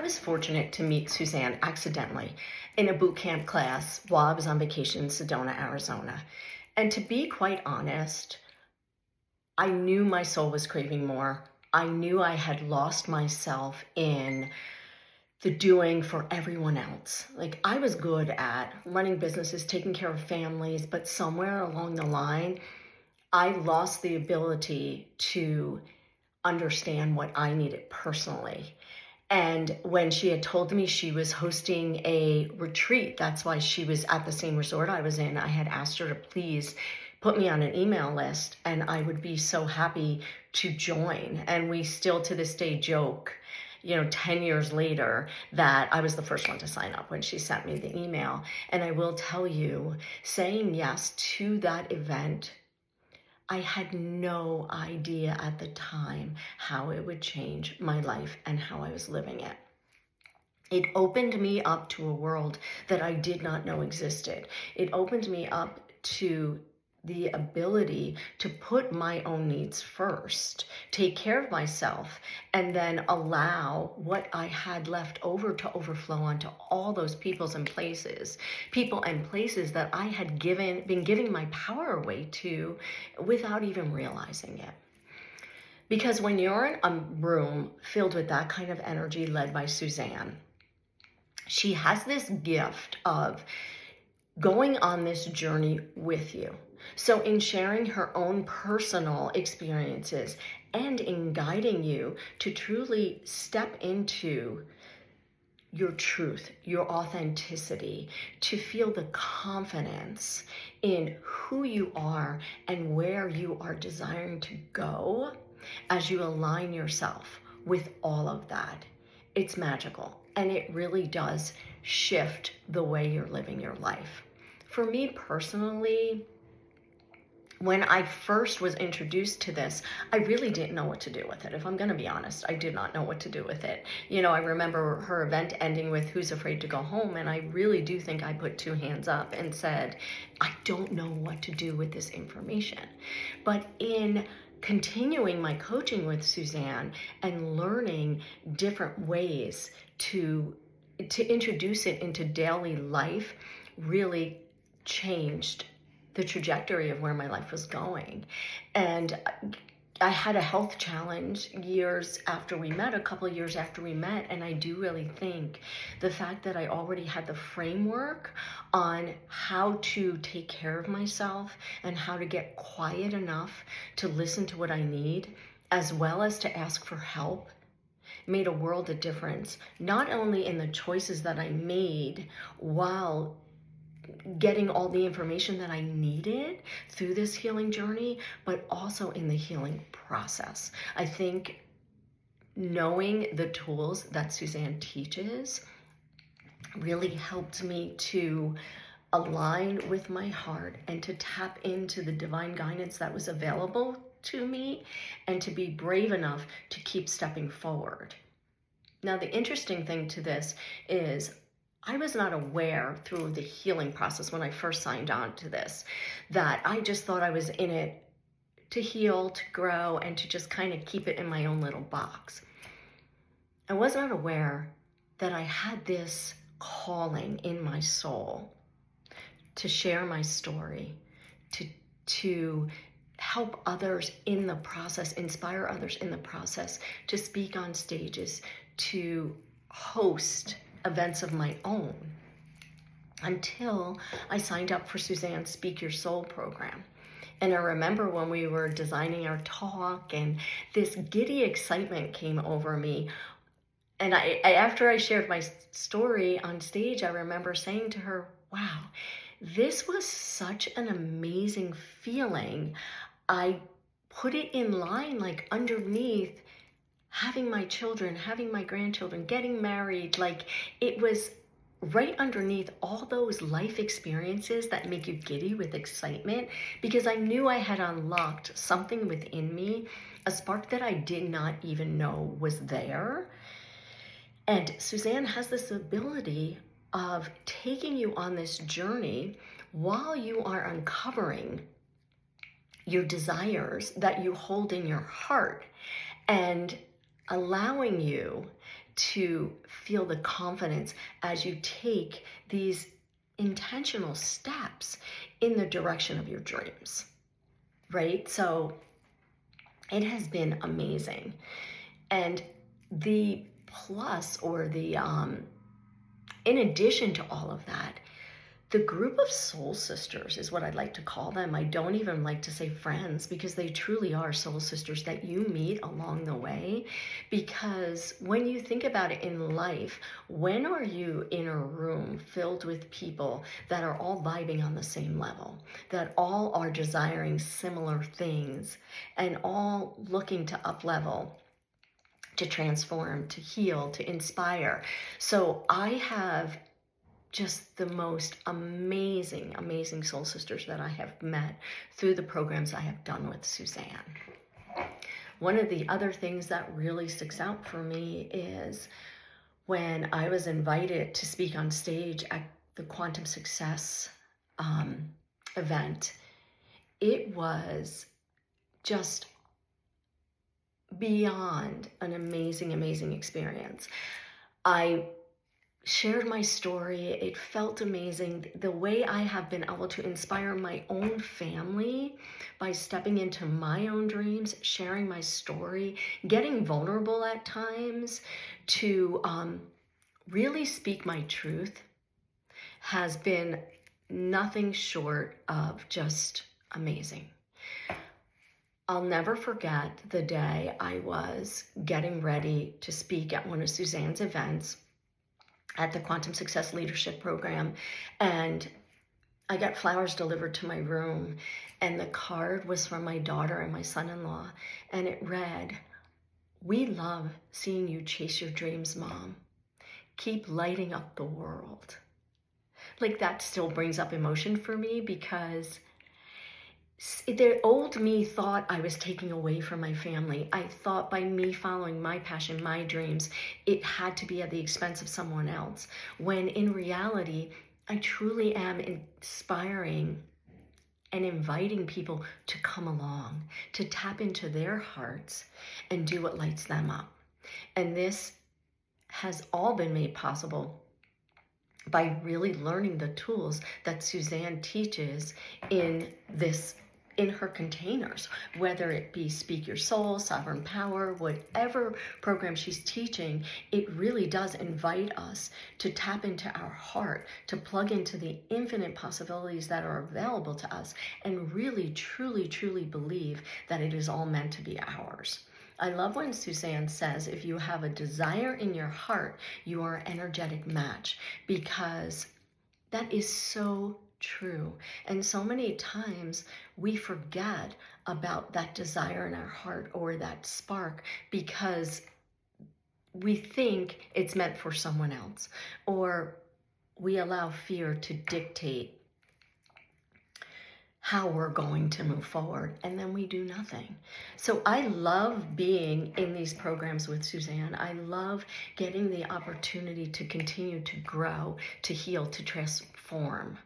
I was fortunate to meet Suzanne accidentally in a boot camp class while I was on vacation in Sedona, Arizona. And to be quite honest, I knew my soul was craving more. I knew I had lost myself in the doing for everyone else. Like I was good at running businesses, taking care of families, but somewhere along the line, I lost the ability to understand what I needed personally. And when she had told me she was hosting a retreat, that's why she was at the same resort I was in, I had asked her to please put me on an email list and I would be so happy to join. And we still to this day joke, 10 years later, that I was the first one to sign up when she sent me the email. And I will tell you, saying yes to that event, I had no idea at the time how it would change my life and how I was living it. It opened me up to a world that I did not know existed. It opened me up to the ability to put my own needs first, take care of myself, and then allow what I had left over to overflow onto all those people and places that I had been giving my power away to without even realizing it. Because when you're in a room filled with that kind of energy led by Suzanne, she has this gift of going on this journey with you. So in sharing her own personal experiences and in guiding you to truly step into your truth, your authenticity, to feel the confidence in who you are and where you are desiring to go as you align yourself with all of that. It's magical and it really does shift the way you're living your life. For me personally, when I first was introduced to this, I really didn't know what to do with it. If I'm going to be honest, I did not know what to do with it. I remember her event ending with "Who's afraid to go home?" And I really do think I put two hands up and said, I don't know what to do with this information. But in continuing my coaching with Suzanne and learning different ways to introduce it into daily life really changed the trajectory of where my life was going. And I had a health challenge a couple of years after we met. And I do really think the fact that I already had the framework on how to take care of myself and how to get quiet enough to listen to what I need, as well as to ask for help, made a world of difference, not only in the choices that I made while getting all the information that I needed through this healing journey, but also in the healing process. I think knowing the tools that Suzanne teaches really helped me to align with my heart and to tap into the divine guidance that was available to me and to be brave enough to keep stepping forward. Now, the interesting thing to this is I was not aware through the healing process when I first signed on to this, that I just thought I was in it to heal, to grow, and to just kind of keep it in my own little box. I was not aware that I had this calling in my soul to share my story, to help others in the process, inspire others in the process, to speak on stages, to host events of my own, until I signed up for Suzanne's Speak Your Soul program. And I remember when we were designing our talk and this giddy excitement came over me. And after I shared my story on stage, I remember saying to her, wow, this was such an amazing feeling. I put it in line, like underneath having my children, having my grandchildren, getting married. Like it was right underneath all those life experiences that make you giddy with excitement, because I knew I had unlocked something within me, a spark that I did not even know was there. And Suzanne has this ability of taking you on this journey while you are uncovering your desires that you hold in your heart and allowing you to feel the confidence as you take these intentional steps in the direction of your dreams, right? So it has been amazing. And the plus, or the, in addition to all of that, the group of soul sisters is what I'd like to call them. I don't even like to say friends, because they truly are soul sisters that you meet along the way. Because when you think about it in life, when are you in a room filled with people that are all vibing on the same level, that all are desiring similar things, and all looking to up level, to transform, to heal, to inspire? So I have just the most amazing, amazing soul sisters that I have met through the programs I have done with Suzanne. One of the other things that really sticks out for me is when I was invited to speak on stage at the Quantum Success event. It was just beyond an amazing, amazing experience. I shared my story. It felt amazing. The way I have been able to inspire my own family by stepping into my own dreams, sharing my story, getting vulnerable at times to really speak my truth, has been nothing short of just amazing. I'll never forget the day I was getting ready to speak at one of Suzanne's events at the Quantum Success Leadership Program, and I got flowers delivered to my room, and the card was from my daughter and my son-in-law, and it read, "We love seeing you chase your dreams, Mom. Keep lighting up the world." Like, that still brings up emotion for me, because the old me thought I was taking away from my family. I thought by me following my passion, my dreams, it had to be at the expense of someone else. When in reality, I truly am inspiring and inviting people to come along, to tap into their hearts and do what lights them up. And this has all been made possible by really learning the tools that Suzanne teaches in her containers, whether it be Speak Your Soul, Sovereign Power, whatever program she's teaching. It really does invite us to tap into our heart, to plug into the infinite possibilities that are available to us, and really, truly, truly believe that it is all meant to be ours. I love when Suzanne says, if you have a desire in your heart, you are an energetic match, because that is so true. And so many times we forget about that desire in our heart, or that spark, because we think it's meant for someone else, or we allow fear to dictate how we're going to move forward, and then we do nothing. So I love being in these programs with Suzanne. I love getting the opportunity to continue to grow, to heal, to transform.